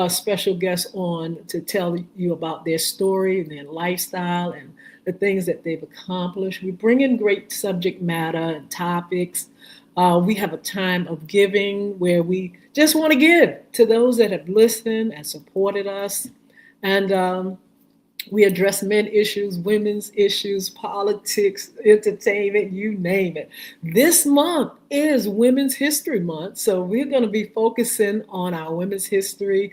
A: special guests on to tell you about their story and their lifestyle and the things that they've accomplished. We bring in great subject matter and topics. We have a time of giving where we just want to give to those that have listened and supported us. And we address men issues, women's issues, politics, entertainment, you name it. This month is Women's History Month, so we're going to be focusing on our women's history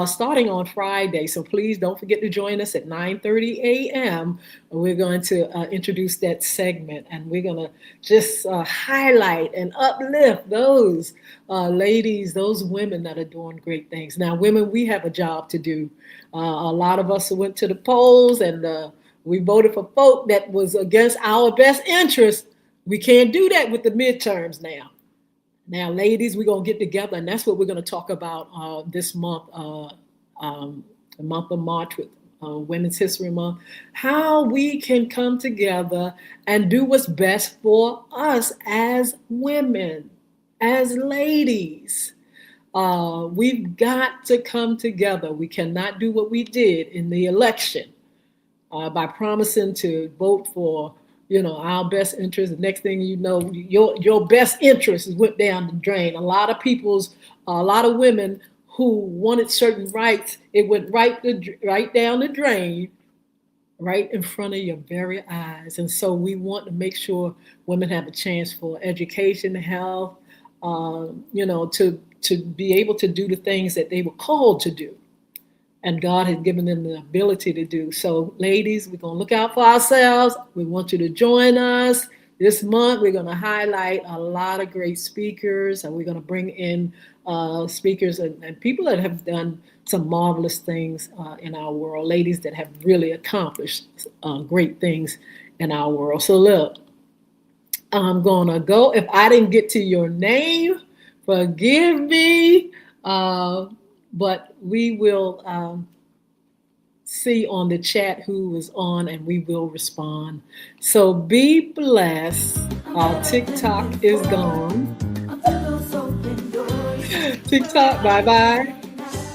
A: starting on Friday. So please don't forget to join us at 9:30 a.m. We're going to introduce that segment, and we're going to just highlight and uplift those ladies, those women that are doing great things. Now, women, we have a job to do. A lot of us went to the polls and we voted for folk that was against our best interest. We can't do that with the midterms now. Now, ladies, we're going to get together, and that's what we're going to talk about this month, the month of March with Women's History Month, how we can come together and do what's best for us as women, as ladies. We've got to come together. We cannot do what we did in the election by promising to vote for, our best interest. The next thing you know, your best interest went down the drain. A lot of women who wanted certain rights, it went right down the drain, right in front of your very eyes. And so we want to make sure women have a chance for education, health, to be able to do the things that they were called to do. And God has given them the ability to do. So ladies, we're going to look out for ourselves. We want you to join us. This month, we're going to highlight a lot of great speakers, and we're going to bring in speakers and people that have done some marvelous things in our world, ladies that have really accomplished great things in our world. So look, I'm going to go. If I didn't get to your name, forgive me, but we will see on the chat who is on, and we will respond. So be blessed. TikTok is gone. TikTok, bye-bye.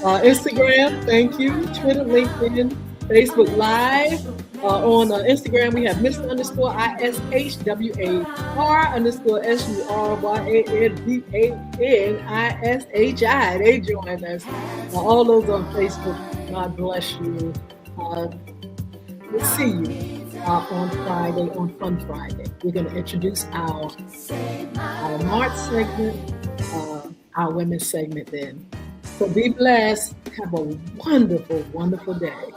A: Instagram, thank you. Twitter, LinkedIn, Facebook Live. On Instagram, we have Mr. _ISHWAR_SURYANVANISHI. They joined us. All those on Facebook. God bless you. We'll see you on Friday, on Fun Friday. We're going to introduce our March segment, our women's segment then. So be blessed. Have a wonderful, wonderful day.